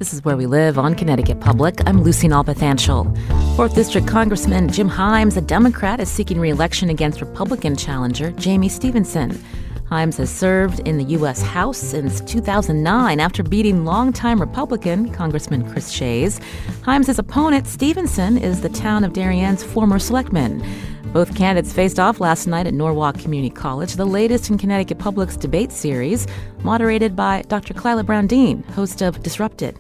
This is Where We Live on Connecticut Public. I'm Lucy Nalpathanchel. 4th District Congressman Jim Himes, a Democrat, is seeking re-election against Republican challenger Jamie Stevenson. Himes has served in the U.S. House since 2009 after beating longtime Republican Congressman Chris Shays. Himes' opponent, Stevenson, is the town of Darien's former selectman. Both candidates faced off last night at Norwalk Community College, the latest in Connecticut Public's debate series, moderated by Dr. Clyla Brown-Dean, host of Disrupted.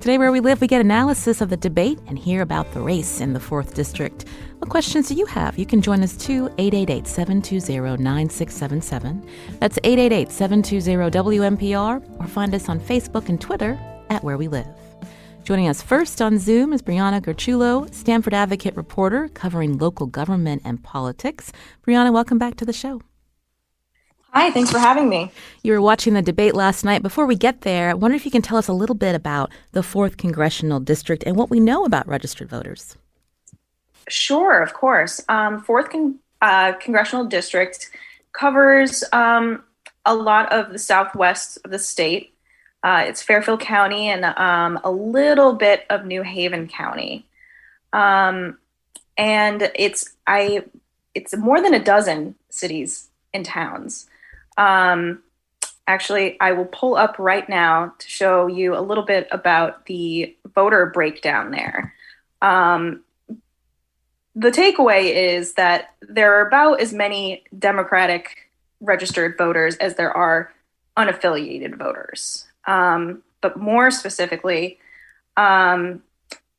Today, Where We Live, we get analysis of the debate and hear about the race in the 4th District. What questions do you have? You can join us too, 888-720-9677. That's 888-720-WNPR, or find us on Facebook and Twitter at Where We Live. Joining us first on Zoom is Brianna Gerchulo, Stanford Advocate reporter covering local government and politics. Brianna, welcome back to the show. Hi, thanks for having me. You were watching the debate last night. Before we get there, I wonder if you can tell us a little bit about the 4th Congressional District and what we know about registered voters. Sure, of course. 4th Congressional District covers a lot of the southwest of the state. It's Fairfield County and a little bit of New Haven County. And it's more than a dozen cities and towns. Actually, I will pull up right now to show you a little bit about the voter breakdown there. The takeaway is that there are about as many Democratic registered voters as there are unaffiliated voters. But more specifically, when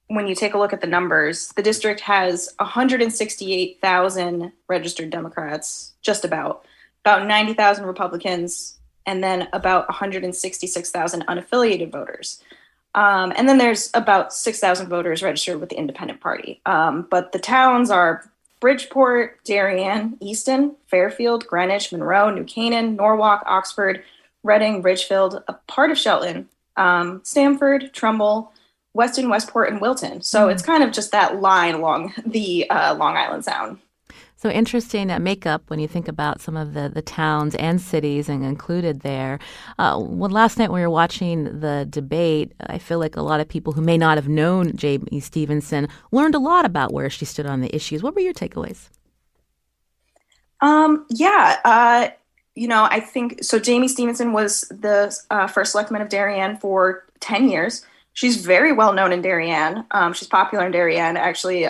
you take a look at the numbers, the district has 168,000 registered Democrats, just about 90,000 Republicans, and then about 166,000 unaffiliated voters. And then there's about 6,000 voters registered with the Independent Party. But the towns are Bridgeport, Darien, Easton, Fairfield, Greenwich, Monroe, New Canaan, Norwalk, Oxford, Reading, Ridgefield, a part of Shelton, Stamford, Trumbull, Weston, Westport, and Wilton. So it's kind of just that line along the Long Island Sound. So interesting makeup when you think about some of the towns and cities and included there. Well, last night when we were watching the debate, I feel like a lot of people who may not have known Jamie Stevenson learned a lot about where she stood on the issues. What were your takeaways? I think so. Jamie Stevenson was the first selectman of Darien for 10 years. She's very well known in Darien. She's popular in Darien. Actually,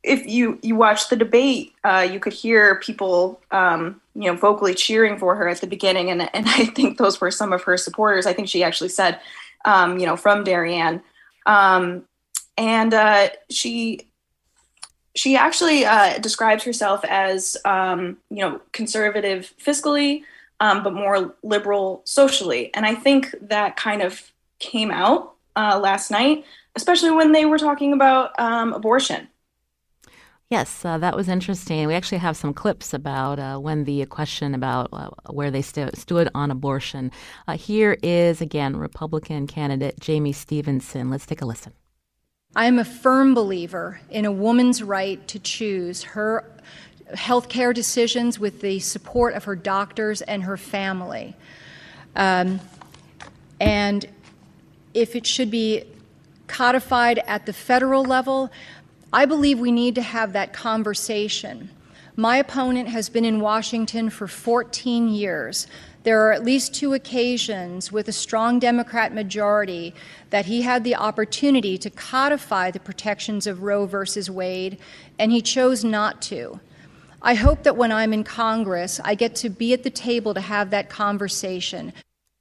if you watch the debate, you could hear people, vocally cheering for her at the beginning. And I think those were some of her supporters. I think she actually said, from Darien. She actually describes herself as, conservative fiscally, but more liberal socially. And I think that kind of came out last night, especially when they were talking about abortion. Yes, that was interesting. We actually have some clips about when the question about where they stood on abortion. Here is, again, Republican candidate Jamie Stevenson. Let's take a listen. I am a firm believer in a woman's right to choose her health care decisions with the support of her doctors and her family. And if it should be codified at the federal level, I believe we need to have that conversation. My opponent has been in Washington for 14 years. There are at least 2 occasions with a strong Democrat majority that he had the opportunity to codify the protections of Roe versus Wade, and he chose not to. I hope that when I'm in Congress, I get to be at the table to have that conversation.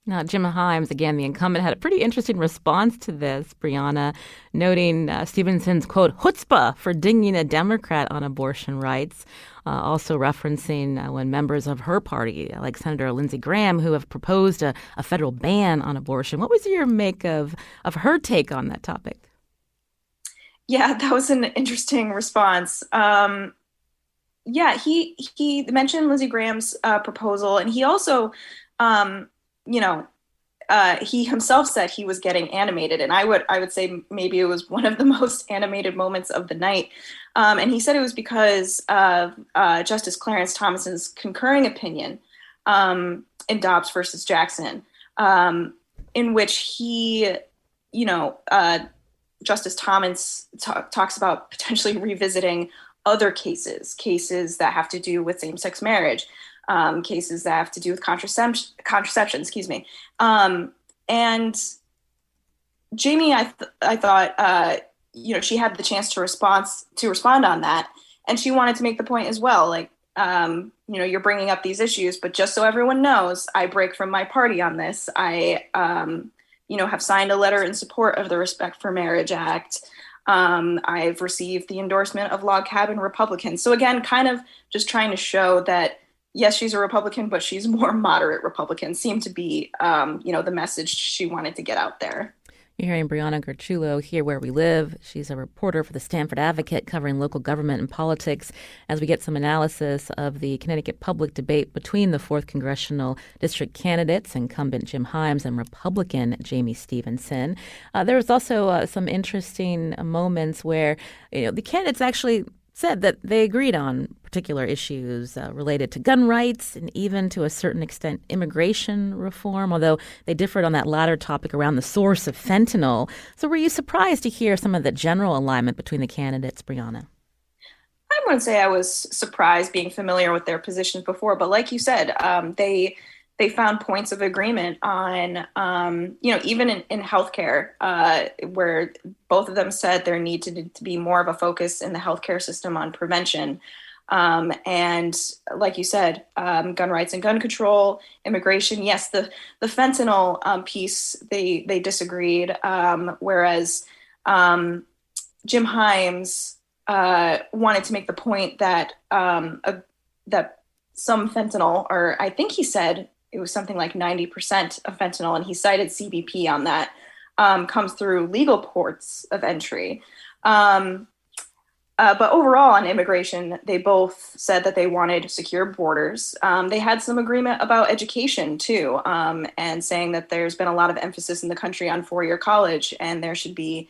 Now, Jim Himes, again, the incumbent, had a pretty interesting response to this, Brianna, noting Stevenson's, quote, chutzpah for dinging a Democrat on abortion rights, also referencing when members of her party, like Senator Lindsey Graham, who have proposed a federal ban on abortion. What was your make of her take on that topic? Yeah, that was an interesting response. He mentioned Lindsey Graham's proposal, and he also he himself said he was getting animated, and I would say maybe it was one of the most animated moments of the night. And he said it was because of Justice Clarence Thomas's concurring opinion in Dobbs versus Jackson, in which he Justice Thomas talks about potentially revisiting other cases that have to do with same-sex marriage, cases that have to do with contraception, excuse me. And Jamie, I thought, she had the chance to respond on that. And she wanted to make the point as well, like, you're bringing up these issues, but just so everyone knows, I break from my party on this. I, have signed a letter in support of the Respect for Marriage Act. I've received the endorsement of Log Cabin Republicans. So again, kind of just trying to show that, yes, she's a Republican, but she's more moderate Republican, seemed to be, the message she wanted to get out there. You're hearing Brianna Garciulo here where we live. She's a reporter for the Stanford Advocate covering local government and politics as we get some analysis of the Connecticut public debate between the 4th Congressional District candidates, incumbent Jim Himes and Republican Jamie Stevenson. There was also some interesting moments where the candidates actually said that they agreed on particular issues related to gun rights and even to a certain extent immigration reform, although they differed on that latter topic around the source of fentanyl. So were you surprised to hear some of the general alignment between the candidates, Brianna? I wouldn't say I was surprised being familiar with their positions before, but like you said, they found points of agreement on, even in healthcare, where both of them said there needed to be more of a focus in the healthcare system on prevention. And like you said, gun rights and gun control, immigration. Yes, the fentanyl piece, they disagreed, whereas Jim Himes wanted to make the point that that some fentanyl, or I think he said it was something like 90% of fentanyl, and he cited CBP on that, comes through legal ports of entry. But overall on immigration, they both said that they wanted secure borders. They had some agreement about education too, and saying that there's been a lot of emphasis in the country on four-year college, and there should be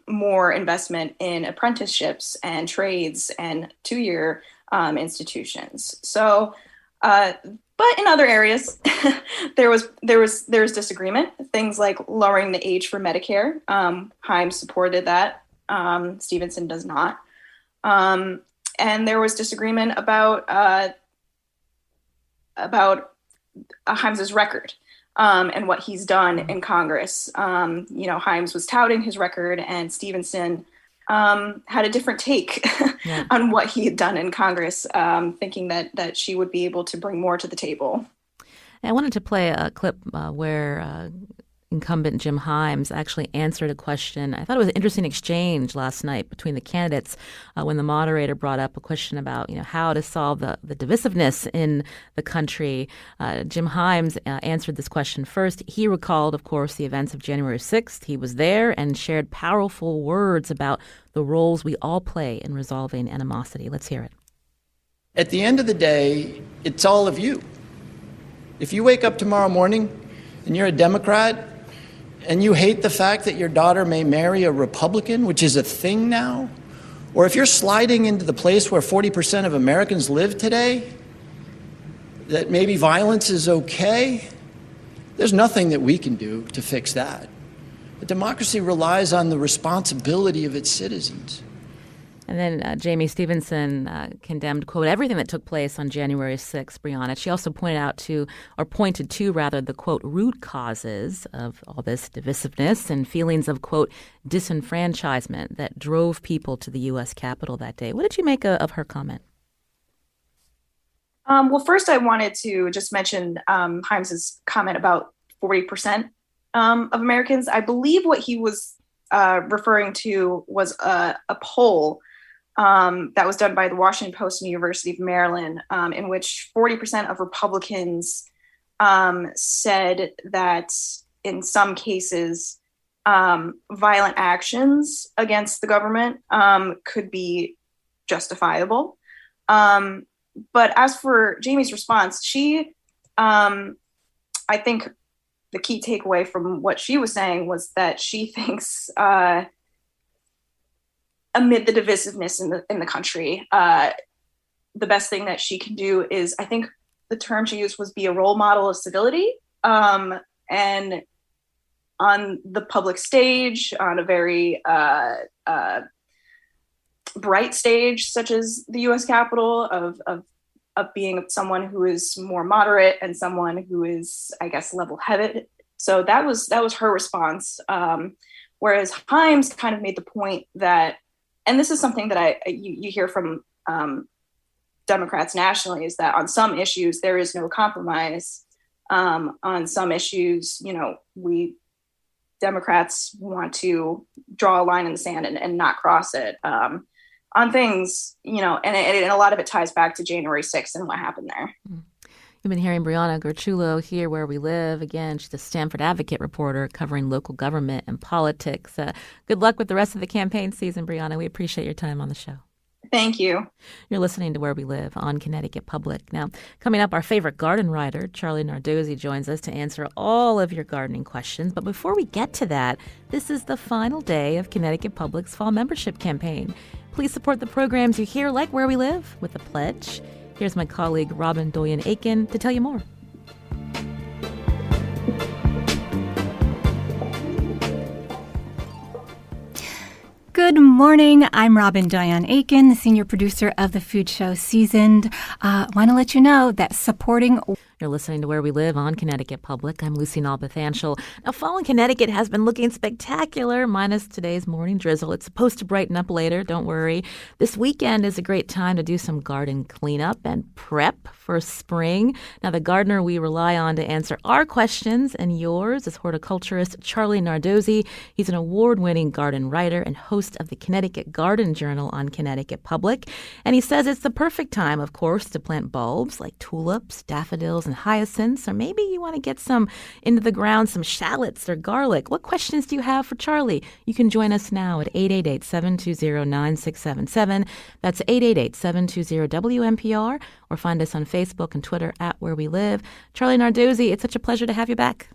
more investment in apprenticeships and trades and two-year institutions. So, but in other areas, there was disagreement. Things like lowering the age for Medicare. Himes supported that. Stevenson does not. And there was disagreement about Himes's record and what he's done in Congress. Himes was touting his record, and Stevenson had a different take on what he had done in Congress, thinking that she would be able to bring more to the table. I wanted to play a clip where incumbent Jim Himes actually answered a question. I thought it was an interesting exchange last night between the candidates when the moderator brought up a question about how to solve the divisiveness in the country. Jim Himes answered this question first. He recalled, of course, the events of January 6th. He was there and shared powerful words about the roles we all play in resolving animosity. Let's hear it. At the end of the day, it's all of you. If you wake up tomorrow morning and you're a Democrat and you hate the fact that your daughter may marry a Republican, which is a thing now, or if you're sliding into the place where 40% of Americans live today, that maybe violence is okay, there's nothing that we can do to fix that. But democracy relies on the responsibility of its citizens. And then Jamie Stevenson condemned, quote, everything that took place on January 6th, Brianna. She also pointed to, the, quote, root causes of all this divisiveness and feelings of, quote, disenfranchisement that drove people to the U.S. Capitol that day. What did you make of her comment? Well, first I wanted to just mention Himes's comment about 40% of Americans. I believe what he was referring to was a poll that was done by the Washington Post and University of Maryland, in which 40% of Republicans said that in some cases, violent actions against the government could be justifiable. But as for Jamie's response, she, I think the key takeaway from what she was saying was that she thinks amid the divisiveness in the country, the best thing that she can do is, I think the term she used was be a role model of civility. And on the public stage, on a very bright stage, such as the U.S. Capitol, of being someone who is more moderate and someone who is, I guess, level-headed. So that was her response. Whereas Himes kind of made the point that, and this is something that you hear from Democrats nationally, is that on some issues there is no compromise. On some issues, we Democrats want to draw a line in the sand and not cross it. On things, and a lot of it ties back to January 6th and what happened there. You've been hearing Brianna Garciulo here where we live. Again, she's a Stanford Advocate reporter covering local government and politics. Good luck with the rest of the campaign season, Brianna. We appreciate your time on the show. Thank you. You're listening to Where We Live on Connecticut Public. Now, coming up, our favorite garden writer, Charlie Nardozzi, joins us to answer all of your gardening questions. But before we get to that, this is the final day of Connecticut Public's fall membership campaign. Please support the programs you hear, like Where We Live, with a pledge. Here's my colleague, Robin Doyen-Aiken, to tell you more. Good morning. I'm Robin Doyen-Aiken, the senior producer of the food show Seasoned. Want to let you know that supporting... You're listening to Where We Live on Connecticut Public. I'm Lucy Nalpathanchel. Now, fall in Connecticut has been looking spectacular, minus today's morning drizzle. It's supposed to brighten up later, don't worry. This weekend is a great time to do some garden cleanup and prep for spring. Now, the gardener we rely on to answer our questions and yours is horticulturist Charlie Nardozzi. He's an award-winning garden writer and host of the Connecticut Garden Journal on Connecticut Public. And he says it's the perfect time, of course, to plant bulbs like tulips, daffodils, and hyacinths, or maybe you want to get some into the ground, some shallots or garlic. What questions do you have for Charlie? You can join us now at 888-720-9677. That's 888-720-WNPR, or find us on Facebook and Twitter at Where We Live. Charlie Nardozzi, it's such a pleasure to have you back.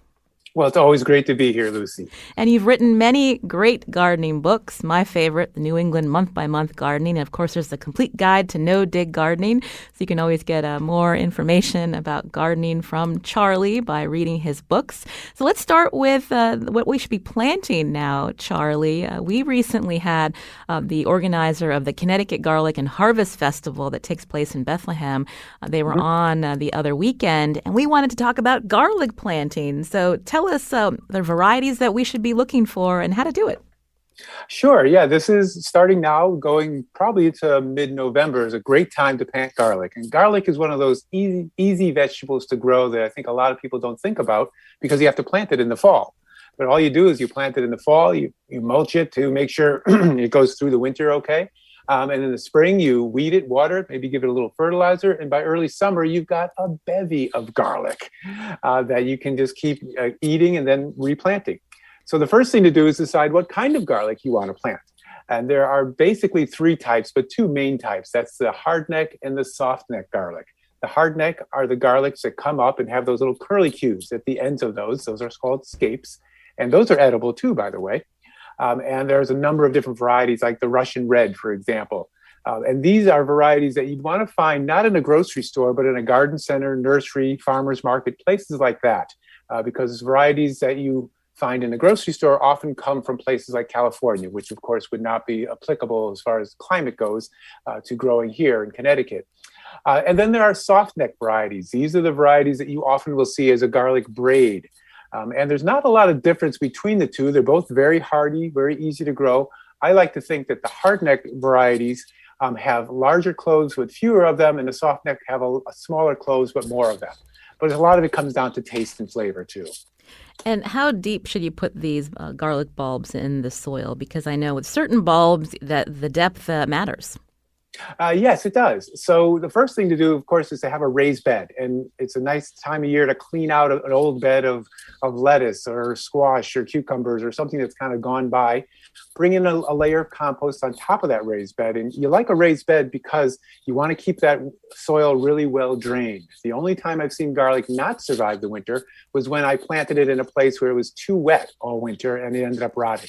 Well, it's always great to be here, Lucy. And you've written many great gardening books. My favorite, The New England Month-by-Month Gardening. And of course, there's the complete guide to no-dig gardening. So you can always get more information about gardening from Charlie by reading his books. So let's start with what we should be planting now, Charlie. We recently had the organizer of the Connecticut Garlic and Harvest Festival that takes place in Bethlehem. They were on the other weekend, and we wanted to talk about garlic planting. So tell us the varieties that we should be looking for and how to do it. Sure. Yeah, this is starting now, going probably to mid-November is a great time to plant garlic. And garlic is one of those easy vegetables to grow that I think a lot of people don't think about because you have to plant it in the fall. But all you do is you plant it in the fall, you mulch it to make sure it goes through the winter okay. And in the spring, you weed it, water it, maybe give it a little fertilizer. And by early summer, you've got a bevy of garlic that you can just keep eating and then replanting. So the first thing to do is decide what kind of garlic you want to plant. And there are basically three types, but two main types. That's the hardneck and the softneck garlic. The hardneck are the garlics that come up and have those little curlicues at the ends of those. Those are called scapes. And those are edible too, by the way. And there's a number of different varieties, like the Russian red, for example. And these are varieties that you'd want to find not in a grocery store, but in a garden center, nursery, farmer's market, places like that. Because varieties that you find in a grocery store often come from places like California, which of course would not be applicable as far as climate goes to growing here in Connecticut. And then there are soft neck varieties. These are the varieties that you often will see as a garlic braid. And there's not a lot of difference between the two. They're both very hardy, very easy to grow. I like to think that the hardneck varieties have larger cloves with fewer of them, and the softneck have a smaller cloves but more of them. But a lot of it comes down to taste and flavor too. And how deep should you put these garlic bulbs in the soil? Because I know with certain bulbs that the depth matters. Yes, it does. So the first thing to do, of course, is to have a raised bed. And it's a nice time of year to clean out an old bed of lettuce or squash or cucumbers or something that's kind of gone by. Bring in a layer of compost on top of that raised bed. And you like a raised bed because you want to keep that soil really well drained. The only time I've seen garlic not survive the winter was when I planted it in a place where it was too wet all winter and it ended up rotting.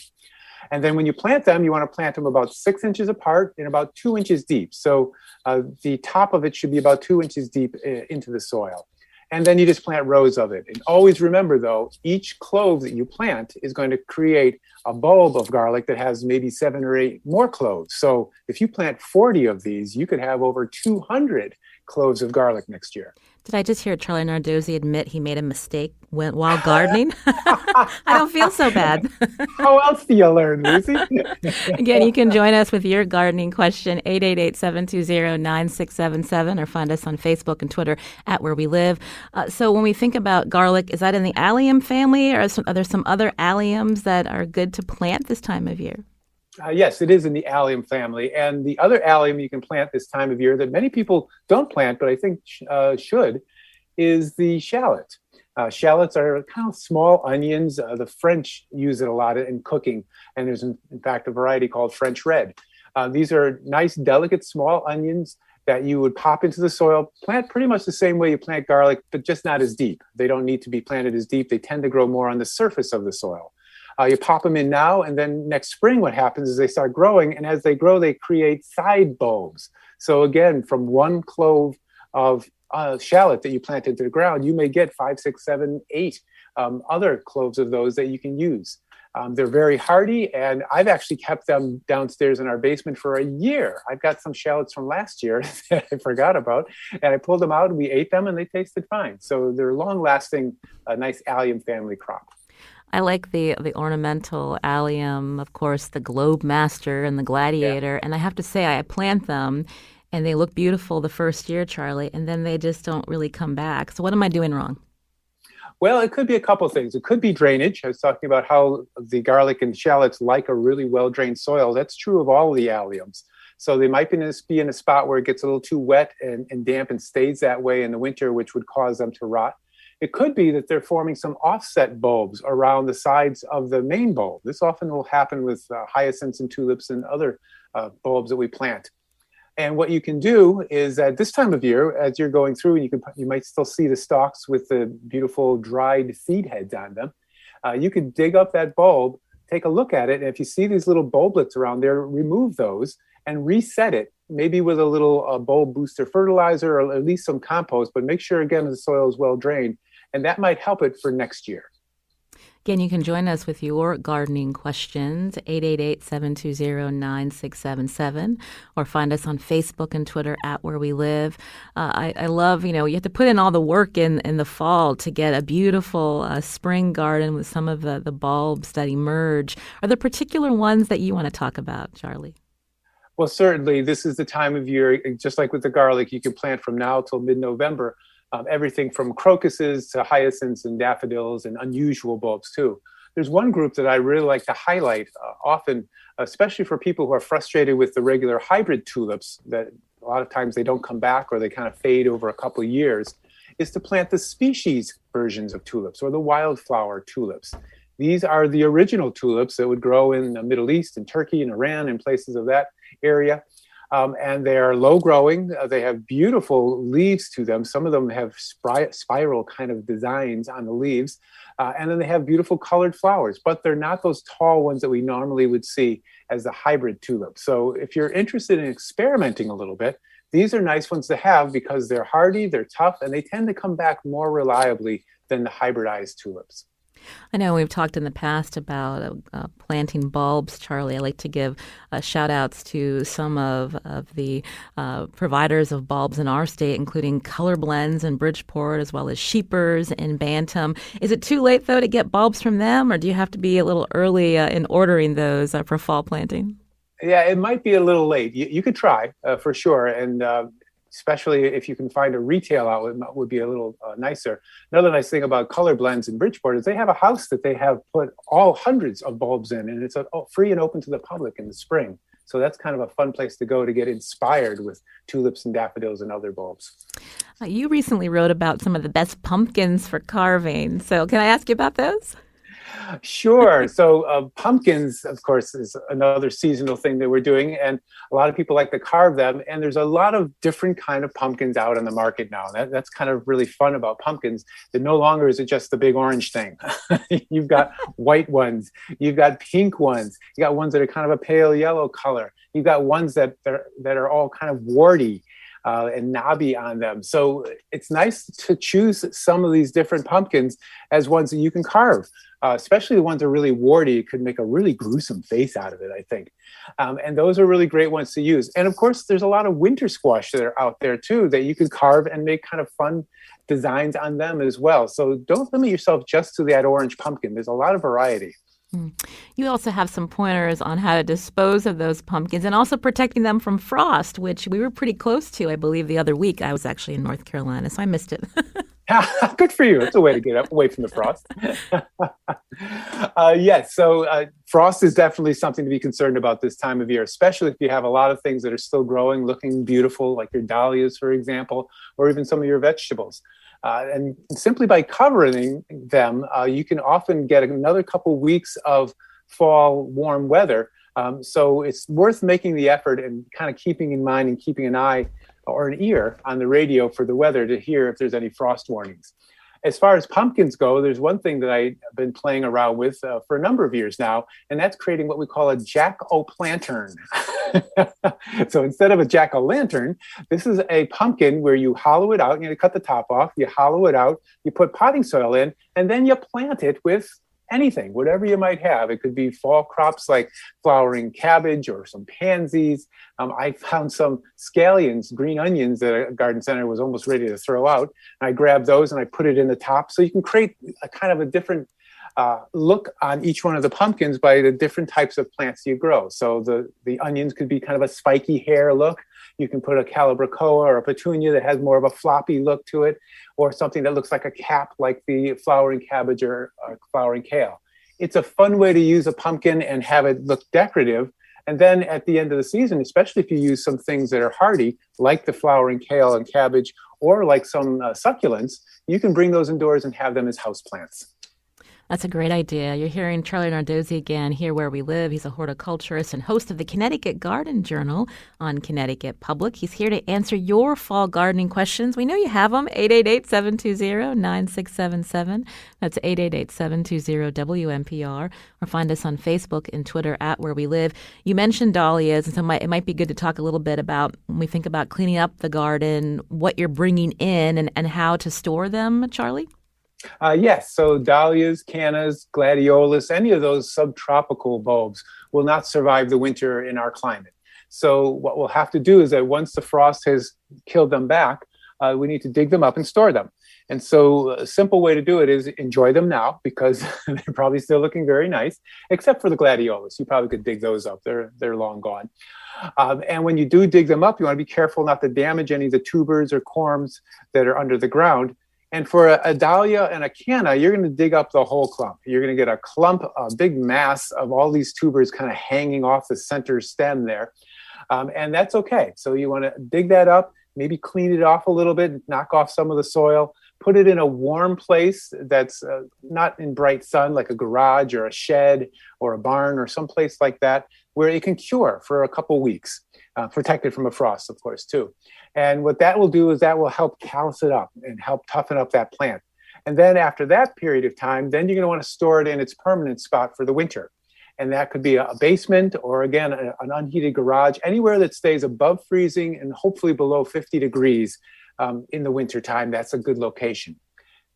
And then when you plant them, you want to plant them about 6 inches apart and about 2 inches deep. So the top of it should be about 2 inches deep into the soil. And then you just plant rows of it. And always remember, though, each clove that you plant is going to create a bulb of garlic that has maybe 7 or 8 more cloves. So if you plant 40 of these, you could have over 200 cloves of garlic next year. Did I just hear Charlie Nardozzi admit he made a mistake while gardening? I don't feel so bad. How else do you learn, Lucy? Again, you can join us with your gardening question, 888-720-9677, or find us on Facebook and Twitter at Where We Live. So when we think about garlic, is that in the allium family, or are there some other alliums that are good to plant this time of year? Yes, it is in the allium family. And the other allium you can plant this time of year that many people don't plant, but I think should, is the shallot. Shallots are kind of small onions. The French use it a lot in cooking. And there's, in fact, a variety called French red. These are nice, delicate, small onions that you would pop into the soil, plant pretty much the same way you plant garlic, but just not as deep. They don't need to be planted as deep. They tend to grow more on the surface of the soil. You pop them in now, and then next spring what happens is they start growing, and as they grow, they create side bulbs. So again, from one clove of shallot that you plant into the ground, you may get 5, 6, 7, 8 other cloves of those that you can use. They're very hardy, and I've actually kept them downstairs in our basement for a year. I've got some shallots from last year that I forgot about, and I pulled them out, and we ate them, and they tasted fine. So they're long-lasting, nice allium family crop. I like the ornamental allium, of course, the Globe Master and the Gladiator. Yeah. And I have to say, I plant them and they look beautiful the first year, Charlie, and then they just don't really come back. So what am I doing wrong? Well, it could be a couple things. It could be drainage. I was talking about how the garlic and shallots like a really well-drained soil. That's true of all of the alliums. So they might be in a spot where it gets a little too wet and damp and stays that way in the winter, which would cause them to rot. It could be that they're forming some offset bulbs around the sides of the main bulb. This often will happen with hyacinths and tulips and other bulbs that we plant. And what you can do is at this time of year, as you're going through, you might still see the stalks with the beautiful dried seed heads on them. You can dig up that bulb, take a look at it, and if you see these little bulblets around there, remove those and reset it, maybe with a little bulb booster fertilizer or at least some compost, but make sure, again, the soil is well drained. And that might help it for next year. Again, you can join us with your gardening questions, 888-720-9677, or find us on Facebook and Twitter at Where We Live. I love, you have to put in all the work in the fall to get a beautiful spring garden with some of the bulbs that emerge. Are there particular ones that you want to talk about, Charlie? Well, certainly. This is the time of year, just like with the garlic, you can plant from now till mid-November. Everything from crocuses to hyacinths and daffodils and unusual bulbs too. There's one group that I really like to highlight often, especially for people who are frustrated with the regular hybrid tulips that a lot of times they don't come back or they kind of fade over a couple of years, is to plant the species versions of tulips or the wildflower tulips. These are the original tulips that would grow in the Middle East and Turkey and Iran and places of that area. And they are low growing. They have beautiful leaves to them. Some of them have spiral kind of designs on the leaves. And then they have beautiful colored flowers, but they're not those tall ones that we normally would see as the hybrid tulip. So if you're interested in experimenting a little bit, these are nice ones to have because they're hardy, they're tough, and they tend to come back more reliably than the hybridized tulips. I know we've talked in the past about planting bulbs, Charlie. I like to give shout-outs to some of the providers of bulbs in our state, including Color Blends in Bridgeport, as well as Sheepers in Bantam. Is it too late, though, to get bulbs from them, or do you have to be a little early in ordering those for fall planting? Yeah, it might be a little late. You could try, for sure, and especially if you can find a retail outlet, would be a little nicer. Another nice thing about Color Blends in Bridgeport is they have a house that they have put all hundreds of bulbs in, and it's free and open to the public in the spring. So that's kind of a fun place to go to get inspired with tulips and daffodils and other bulbs. You recently wrote about some of the best pumpkins for carving. So can I ask you about those? Sure. So pumpkins, of course, is another seasonal thing that we're doing. And a lot of people like to carve them. And there's a lot of different kind of pumpkins out on the market now. That's kind of really fun about pumpkins. That no longer is it just the big orange thing. You've got white ones. You've got pink ones. You got ones that are kind of a pale yellow color. You've got ones that are all kind of warty. and knobby on them. So it's nice to choose some of these different pumpkins as ones that you can carve, especially the ones that are really warty. It could make a really gruesome face out of it, I think. And those are really great ones to use. And of course, there's a lot of winter squash that are out there too that you can carve and make kind of fun designs on them as well. So don't limit yourself just to that orange pumpkin. There's a lot of variety. You also have some pointers on how to dispose of those pumpkins and also protecting them from frost, which we were pretty close to, I believe, the other week. I was actually in North Carolina, so I missed it. Good for you. It's a way to get away from the frost. Yes, so frost is definitely something to be concerned about this time of year, especially if you have a lot of things that are still growing, looking beautiful, like your dahlias, for example, or even some of your vegetables. And simply by covering them, you can often get another couple weeks of fall warm weather. So it's worth making the effort and kind of keeping in mind and keeping an eye or an ear on the radio for the weather to hear if there's any frost warnings. As far as pumpkins go, there's one thing that I've been playing around with for a number of years now, and that's creating what we call a jack-o'-plantern. So instead of a jack-o'-lantern, this is a pumpkin where you hollow it out, you cut the top off, you hollow it out, you put potting soil in, and then you plant it with anything, whatever you might have. It could be fall crops like flowering cabbage or some pansies. I found some scallions, green onions that a garden center was almost ready to throw out. And I grabbed those and I put it in the top. So you can create a kind of a different look on each one of the pumpkins by the different types of plants you grow. So the onions could be kind of a spiky hair look. You can put a calibrachoa or a petunia that has more of a floppy look to it, or something that looks like a cap like the flowering cabbage or flowering kale. It's a fun way to use a pumpkin and have it look decorative. And then at the end of the season, especially if you use some things that are hardy, like the flowering kale and cabbage, or like some succulents, you can bring those indoors and have them as houseplants. That's a great idea. You're hearing Charlie Nardozzi again, Here Where We Live. He's a horticulturist and host of the Connecticut Garden Journal on Connecticut Public. He's here to answer your fall gardening questions. We know you have them. 888-720-9677. That's 888-720-WNPR. Or find us on Facebook and Twitter at Where We Live. You mentioned dahlias, and so it might be good to talk a little bit about, when we think about cleaning up the garden, what you're bringing in and how to store them, Charlie? Yes, so dahlias, cannas, gladiolus, any of those subtropical bulbs will not survive the winter in our climate. So what we'll have to do is that once the frost has killed them back, we need to dig them up and store them. And so a simple way to do it is enjoy them now, because they're probably still looking very nice, except for the gladiolus. You probably could dig those up. They're long gone. And when you do dig them up, you want to be careful not to damage any of the tubers or corms that are under the ground. And for a dahlia and a canna, you're going to dig up the whole clump. You're going to get a clump, a big mass of all these tubers kind of hanging off the center stem there. And that's okay. So you want to dig that up, maybe clean it off a little bit, knock off some of the soil, put it in a warm place that's not in bright sun, like a garage or a shed or a barn or someplace like that, where it can cure for a couple weeks, protected from a frost, of course, too. And what that will do is that will help callus it up and help toughen up that plant. And then after that period of time, then you're going to want to store it in its permanent spot for the winter. And that could be a basement or, again, an unheated garage, anywhere that stays above freezing and hopefully below 50 degrees in the wintertime. That's a good location.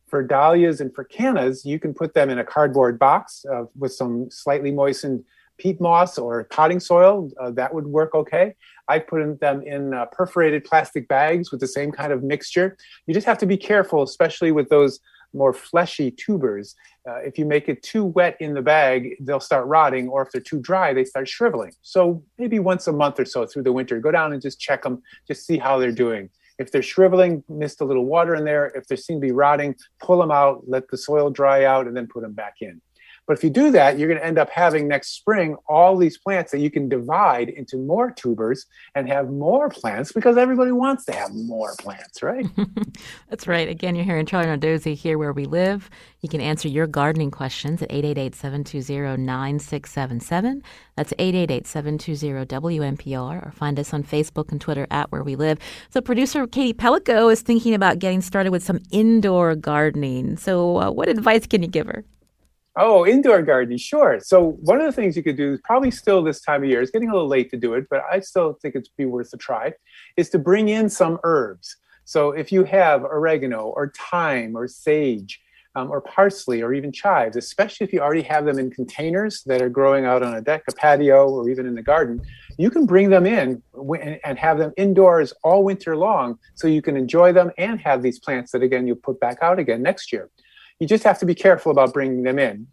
For dahlias and for cannas, you can put them in a cardboard box with some slightly moistened peat moss or potting soil. That would work okay. I put them in perforated plastic bags with the same kind of mixture. You just have to be careful, especially with those more fleshy tubers. If you make it too wet in the bag, they'll start rotting, or if they're too dry, they start shriveling. So maybe once a month or so through the winter, go down and just check them, just see how they're doing. If they're shriveling, mist a little water in there. If they seem to be rotting, pull them out, let the soil dry out, and then put them back in. But if you do that, you're going to end up having next spring all these plants that you can divide into more tubers and have more plants, because everybody wants to have more plants, right? That's right. Again, you're hearing Charlie Nardozzi, Here Where We Live. You can answer your gardening questions at 888-720-9677. That's 888-720-WNPR, or find us on Facebook and Twitter at Where We Live. So producer Katie Pellico is thinking about getting started with some indoor gardening. So what advice can you give her? Oh, indoor gardening, sure. So one of the things you could do, probably still this time of year, it's getting a little late to do it, but I still think it'd be worth a try, is to bring in some herbs. So if you have oregano or thyme or sage or parsley or even chives, especially if you already have them in containers that are growing out on a deck, a patio, or even in the garden, you can bring them in and have them indoors all winter long so you can enjoy them and have these plants that, again, you put back out again next year. You just have to be careful about bringing them in.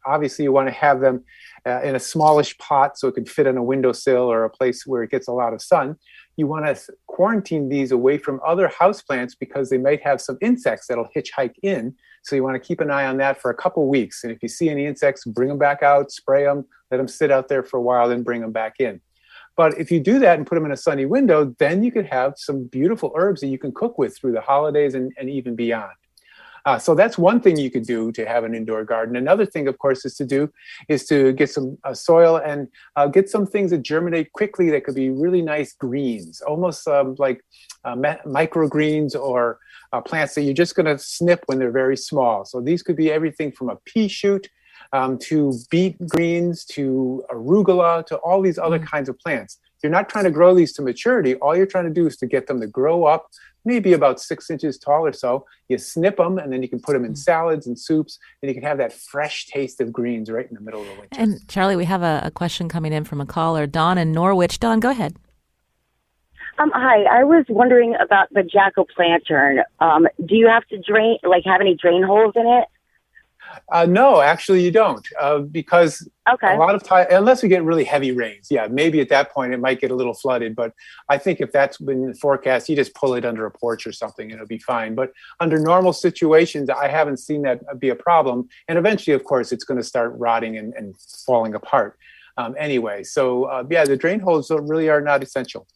Obviously, you want to have them in a smallish pot so it can fit on a windowsill or a place where it gets a lot of sun. You want to quarantine these away from other houseplants because they might have some insects that'll hitchhike in. So you want to keep an eye on that for a couple weeks. And if you see any insects, bring them back out, spray them, let them sit out there for a while, then bring them back in. But if you do that and put them in a sunny window, then you could have some beautiful herbs that you can cook with through the holidays and even beyond. So that's one thing you could do to have an indoor garden. Another thing, of course, is to get some soil and get some things that germinate quickly that could be really nice greens, almost like microgreens or plants that you're just going to snip when they're very small. So these could be everything from a pea shoot to beet greens to arugula to all these other kinds of plants. You're not trying to grow these to maturity. All you're trying to do is to get them to grow up maybe about 6 inches tall or so. You snip them, and then you can put them in salads and soups, and you can have that fresh taste of greens right in the middle of the winter. And Charlie, we have a question coming in from a caller, Dawn in Norwich. Dawn, go ahead. Hi, I was wondering about the jack-o'-lantern. Do you have to drain, have any drain holes in it? No, actually you don't, because a lot of time, unless we get really heavy rains, maybe at that point it might get a little flooded. But I think if that's been the forecast, you just pull it under a porch or something and it'll be fine. But under normal situations, I haven't seen that be a problem. And eventually, of course, it's going to start rotting and falling apart anyway. So the drain holes really are not essential.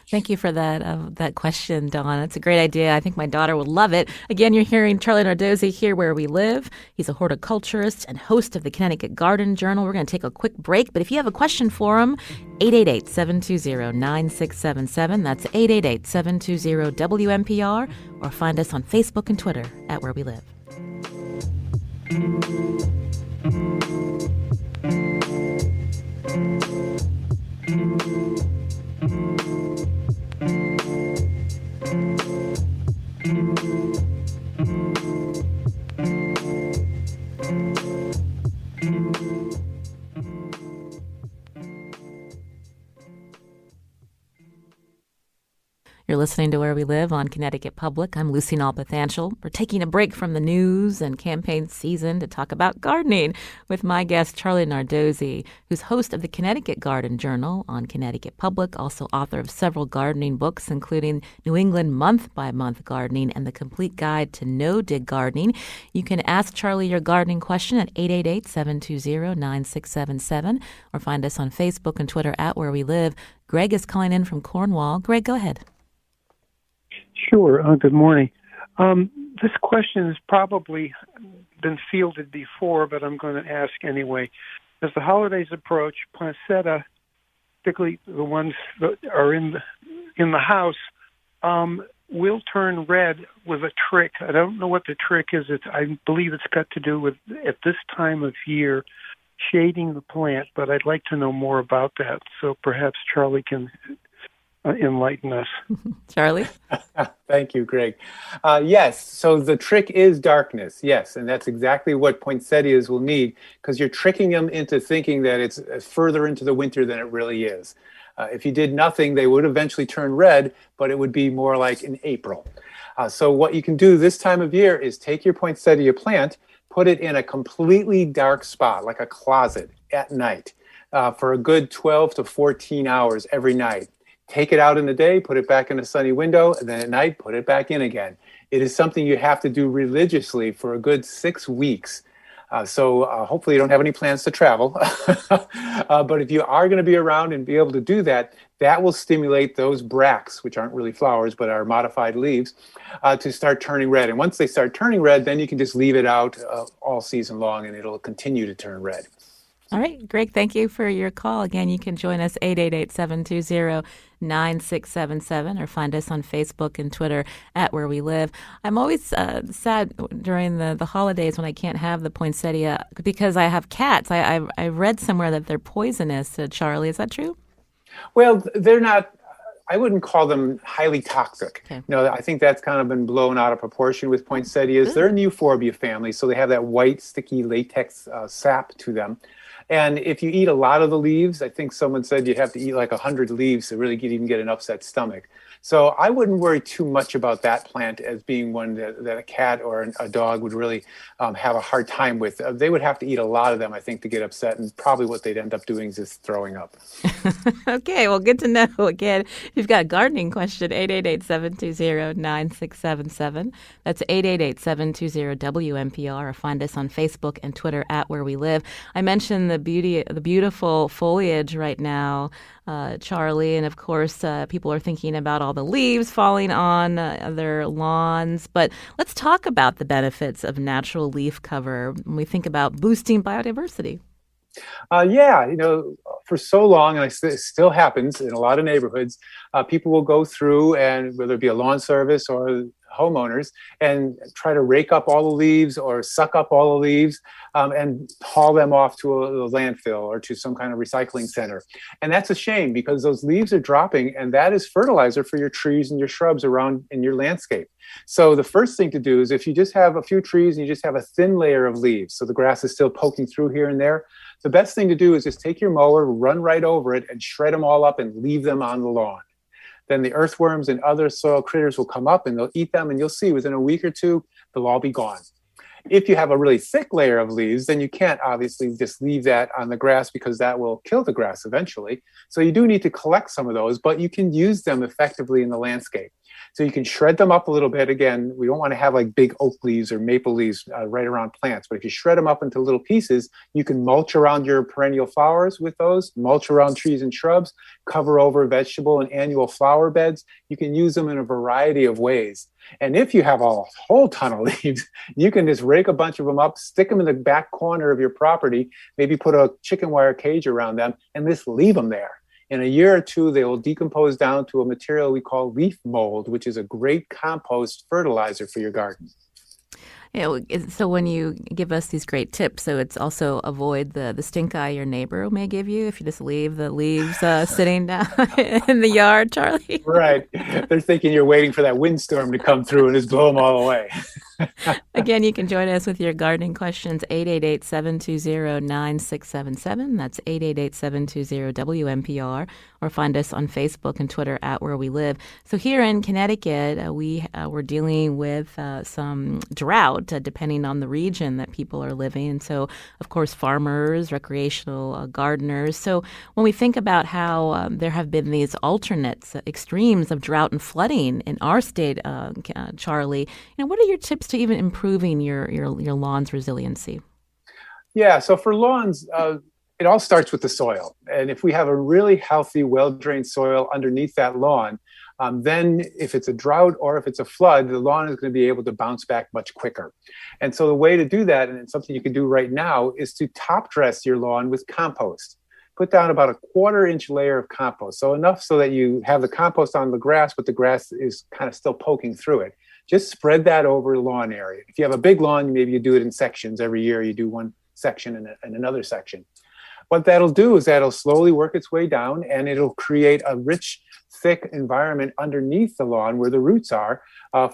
Thank you for that question, Dawn. It's a great idea. I think my daughter would love it. Again, you're hearing Charlie Nardozzi here where we live. He's a horticulturist and host of the Connecticut Garden Journal. We're going to take a quick break, but if you have a question for him, 888-720-9677. That's 888-720-WNPR, or find us on Facebook and Twitter at Where We Live. You're listening to Where We Live on Connecticut Public. I'm Lucy Nalpathanchel. We're taking a break from the news and campaign season to talk about gardening with my guest, Charlie Nardozzi, who's host of the Connecticut Garden Journal on Connecticut Public, also author of several gardening books, including New England Month-by-Month Gardening and The Complete Guide to No-Dig Gardening. You can ask Charlie your gardening question at 888-720-9677, or find us on Facebook and Twitter at Where We Live. Greg is calling in from Cornwall. Greg, go ahead. Sure. Good morning. This question has probably been fielded before, but I'm going to ask anyway. As the holidays approach, poinsettia, particularly the ones that are in the house, will turn red with a trick. I don't know what the trick is. I believe it's got to do with, at this time of year, shading the plant, but I'd like to know more about that. So perhaps Charlie can enlighten us. Charlie? Thank you, Greg. Yes, so the trick is darkness, yes, and that's exactly what poinsettias will need, because you're tricking them into thinking that it's further into the winter than it really is. If you did nothing, they would eventually turn red, but it would be more like in April. So what you can do this time of year is take your poinsettia plant, put it in a completely dark spot, like a closet at night, for a good 12 to 14 hours every night. Take it out in the day, put it back in a sunny window, and then at night, put it back in again. It is something you have to do religiously for a good 6 weeks. So hopefully you don't have any plans to travel. But if you are going to be around and be able to do that, that will stimulate those bracts, which aren't really flowers, but are modified leaves, to start turning red. And once they start turning red, then you can just leave it out all season long, and it'll continue to turn red. All right, Greg, thank you for your call. Again, you can join us 888-720-9677 or find us on Facebook and Twitter at Where We Live. I'm always sad during the holidays when I can't have the poinsettia because I have cats. I read somewhere that they're poisonous, Charlie. Is that true? Well, they're not. I wouldn't call them highly toxic. Okay. I think that's kind of been blown out of proportion with poinsettias. They're in the euphorbia family, so they have that white, sticky latex sap to them. And if you eat a lot of the leaves, I think someone said you have to eat like 100 leaves to really even get an upset stomach. So I wouldn't worry too much about that plant as being one that a cat or a dog would really have a hard time with. They would have to eat a lot of them, I think, to get upset. And probably what they'd end up doing is just throwing up. Okay, well, good to know. Again, if you've got a gardening question, 888-720-9677. That's 888-720-WNPR, or find us on Facebook and Twitter at Where We Live. I mentioned the beautiful foliage right now, Charlie, and of course, people are thinking about all the leaves falling on their lawns. But let's talk about the benefits of natural leaf cover when we think about boosting biodiversity. For so long, and it still happens in a lot of neighborhoods, people will go through and whether it be a lawn service or homeowners and try to rake up all the leaves or suck up all the leaves and haul them off to a landfill or to some kind of recycling center. And that's a shame because those leaves are dropping and that is fertilizer for your trees and your shrubs around in your landscape. So the first thing to do is if you just have a few trees and you just have a thin layer of leaves, so the grass is still poking through here and there, the best thing to do is just take your mower, run right over it and shred them all up and leave them on the lawn. Then the earthworms and other soil critters will come up and they'll eat them, and you'll see within a week or two, they'll all be gone. If you have a really thick layer of leaves, then you can't obviously just leave that on the grass because that will kill the grass eventually. So you do need to collect some of those, but you can use them effectively in the landscape. So you can shred them up a little bit. Again, we don't want to have like big oak leaves or maple leaves right around plants, but if you shred them up into little pieces, you can mulch around your perennial flowers with those, mulch around trees and shrubs, cover over vegetable and annual flower beds. You can use them in a variety of ways. And if you have a whole ton of leaves, you can just rake a bunch of them up, stick them in the back corner of your property, maybe put a chicken wire cage around them, and just leave them there. In a year or two, they will decompose down to a material we call leaf mold, which is a great compost fertilizer for your garden. So when you give us these great tips, so it's also avoid the stink eye your neighbor may give you if you just leave the leaves sitting down in the yard, Charlie. Right. They're thinking you're waiting for that windstorm to come through and just blow them all away. Again, you can join us with your gardening questions, 888-720-9677. That's 888-720-WNPR, or find us on Facebook and Twitter at Where We Live. So here in Connecticut, we're dealing with some drought, depending on the region that people are living. And so, of course, farmers, recreational gardeners. So when we think about how there have been these alternates, extremes of drought and flooding in our state, Charlie, what are your tips to even improving your lawn's resiliency? Yeah, so for lawns, it all starts with the soil. And if we have a really healthy, well-drained soil underneath that lawn, then if it's a drought or if it's a flood, the lawn is going to be able to bounce back much quicker. And so the way to do that, and it's something you can do right now, is to top dress your lawn with compost. Put down about a 1/4-inch layer of compost. So enough so that you have the compost on the grass, but the grass is kind of still poking through it. Just spread that over the lawn area. If you have a big lawn, maybe you do it in sections. Every year you do one section and another section. What that'll do is that'll slowly work its way down and it'll create a rich, thick environment underneath the lawn where the roots are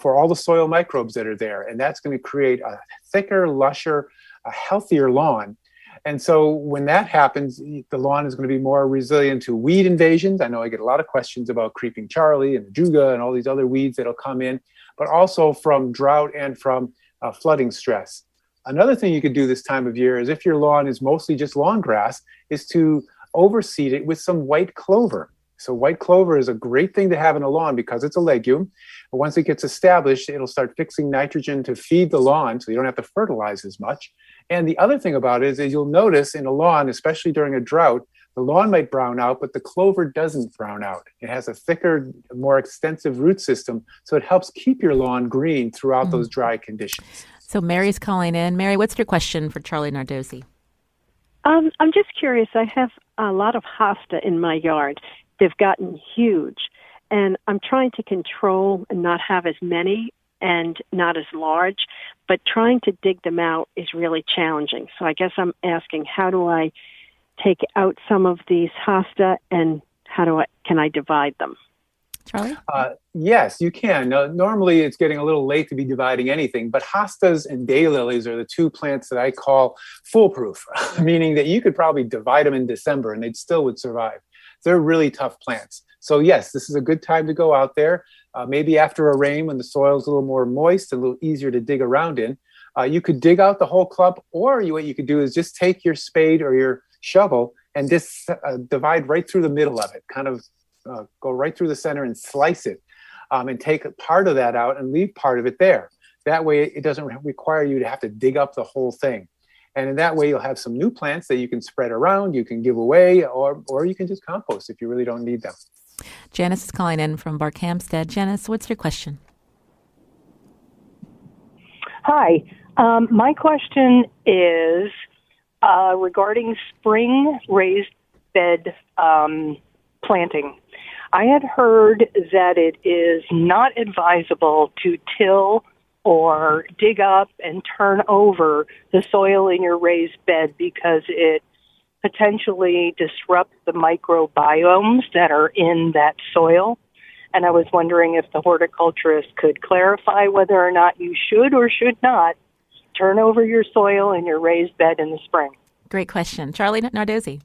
for all the soil microbes that are there. And that's going to create a thicker, lusher, a healthier lawn. And so when that happens, the lawn is going to be more resilient to weed invasions. I know I get a lot of questions about creeping Charlie and Juga and all these other weeds that'll come in, but also from drought and from flooding stress. Another thing you could do this time of year is if your lawn is mostly just lawn grass, is to overseed it with some white clover. So white clover is a great thing to have in a lawn because it's a legume. But once it gets established, it'll start fixing nitrogen to feed the lawn so you don't have to fertilize as much. And the other thing about it is you'll notice in a lawn, especially during a drought, the lawn might brown out, but the clover doesn't brown out. It has a thicker, more extensive root system, so it helps keep your lawn green throughout those dry conditions. So Mary's calling in. Mary, what's your question for Charlie Nardozzi? I'm just curious. I have a lot of hosta in my yard. They've gotten huge, and I'm trying to control and not have as many and not as large, but trying to dig them out is really challenging. So I guess I'm asking, how do I take out some of these hosta, and can I divide them? Charlie? Yes, you can. Now, normally it's getting a little late to be dividing anything, but hostas and daylilies are the two plants that I call foolproof, meaning that you could probably divide them in December and they still would survive. They're really tough plants. So yes, this is a good time to go out there, maybe after a rain when the soil's a little more moist, a little easier to dig around in. You could dig out the whole clump, or what you could do is just take your spade or your shovel and just divide right through the middle of it, kind of go right through the center and slice it, and take part of that out and leave part of it there. That way it doesn't require you to have to dig up the whole thing. And in that way you'll have some new plants that you can spread around, you can give away, or you can just compost if you really don't need them. Janice is calling in from Barkhamsted. Janice, what's your question? Hi. My question is regarding spring raised bed planting. I had heard that it is not advisable to till or dig up and turn over the soil in your raised bed because it potentially disrupts the microbiomes that are in that soil. And I was wondering if the horticulturist could clarify whether or not you should or should not turn over your soil in your raised bed in the spring. Great question. Charlie Nardozzi.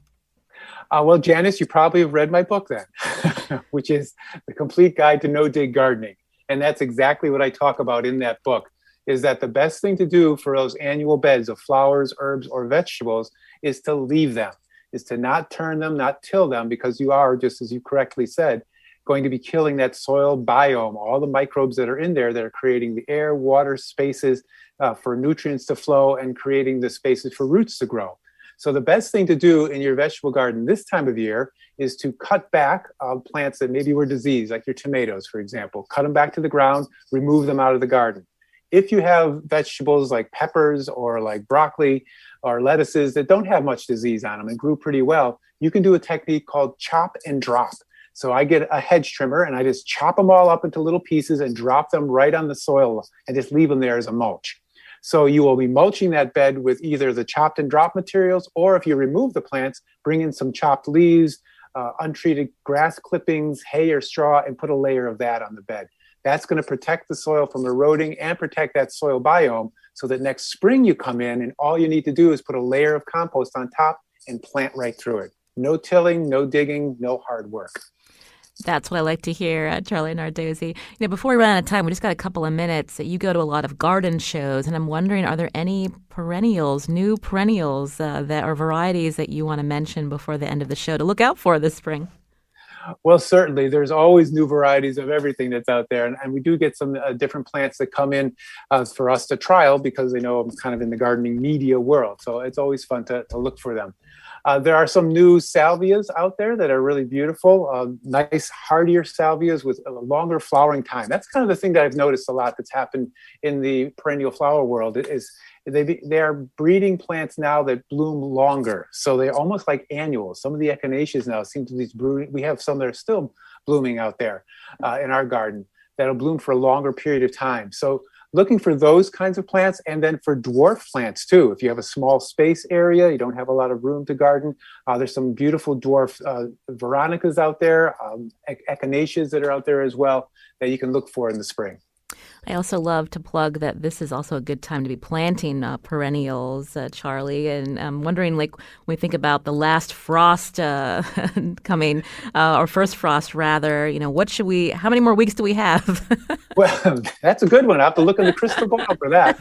Well, Janice, you probably have read my book then, which is The Complete Guide to No-Dig Gardening. And that's exactly what I talk about in that book, is that the best thing to do for those annual beds of flowers, herbs, or vegetables is to leave them, is to not turn them, not till them, because you are, just as you correctly said, going to be killing that soil biome, all the microbes that are in there that are creating the air, water, spaces for nutrients to flow and creating the spaces for roots to grow. So the best thing to do in your vegetable garden this time of year is to cut back plants that maybe were diseased, like your tomatoes, for example. Cut them back to the ground, remove them out of the garden. If you have vegetables like peppers or like broccoli or lettuces that don't have much disease on them and grew pretty well, you can do a technique called chop and drop. So I get a hedge trimmer and I just chop them all up into little pieces and drop them right on the soil and just leave them there as a mulch. So you will be mulching that bed with either the chopped and drop materials, or if you remove the plants, bring in some chopped leaves, untreated grass clippings, hay or straw, and put a layer of that on the bed. That's going to protect the soil from eroding and protect that soil biome so that next spring you come in and all you need to do is put a layer of compost on top and plant right through it. No tilling, no digging, no hard work. That's what I like to hear, Charlie Nardozzi. Before we run out of time, we just got a couple of minutes. You go to a lot of garden shows, and I'm wondering, are there any perennials, new perennials that are varieties that you want to mention before the end of the show to look out for this spring? Well, certainly. There's always new varieties of everything that's out there. And we do get some different plants that come in for us to trial because they know I'm kind of in the gardening media world. So it's always fun to look for them. There are some new salvias out there that are really beautiful, nice, hardier salvias with a longer flowering time. That's kind of the thing that I've noticed a lot that's happened in the perennial flower world is they are breeding plants now that bloom longer. So they're almost like annuals. Some of the echinaceas now seem to be brooding. We have some that are still blooming out there in our garden that'll bloom for a longer period of time. So looking for those kinds of plants, and then for dwarf plants too. If you have a small space area, you don't have a lot of room to garden, there's some beautiful dwarf veronicas out there, echinaceas that are out there as well that you can look for in the spring. I also love to plug that this is also a good time to be planting perennials, Charlie. And I'm wondering, like, when we think about the last frost coming, or first frost rather, how many more weeks do we have? Well, that's a good one. I have to look in the crystal ball for that.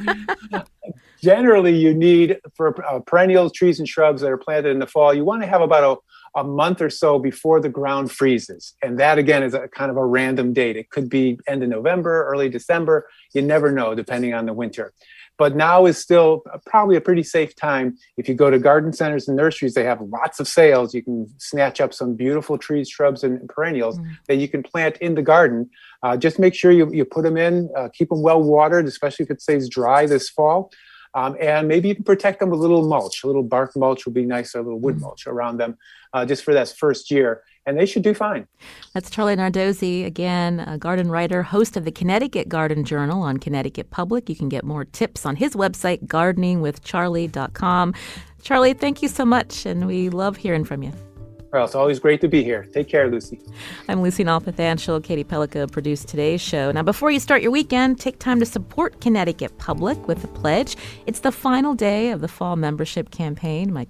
Generally, you need, for perennials, trees, and shrubs that are planted in the fall, you want to have about a month or so before the ground freezes. And that, again, is a kind of a random date. It could be end of November, early December. You never know, depending on the winter. But now is still probably a pretty safe time. If you go to garden centers and nurseries, they have lots of sales. You can snatch up some beautiful trees, shrubs, and perennials that you can plant in the garden. Just make sure you put them in, keep them well watered, especially if it stays dry this fall. And maybe even protect them with a little mulch. A little bark mulch would be nice, or a little wood mulch around them just for that first year. And they should do fine. That's Charlie Nardozzi, again, a garden writer, host of the Connecticut Garden Journal on Connecticut Public. You can get more tips on his website, gardeningwithcharlie.com. Charlie, thank you so much, and we love hearing from you. Well, it's always great to be here. Take care, Lucy. I'm Lucy Nalpathanchel. Katie Pellica produced today's show. Now, before you start your weekend, take time to support Connecticut Public with a pledge. It's the final day of the fall membership campaign. My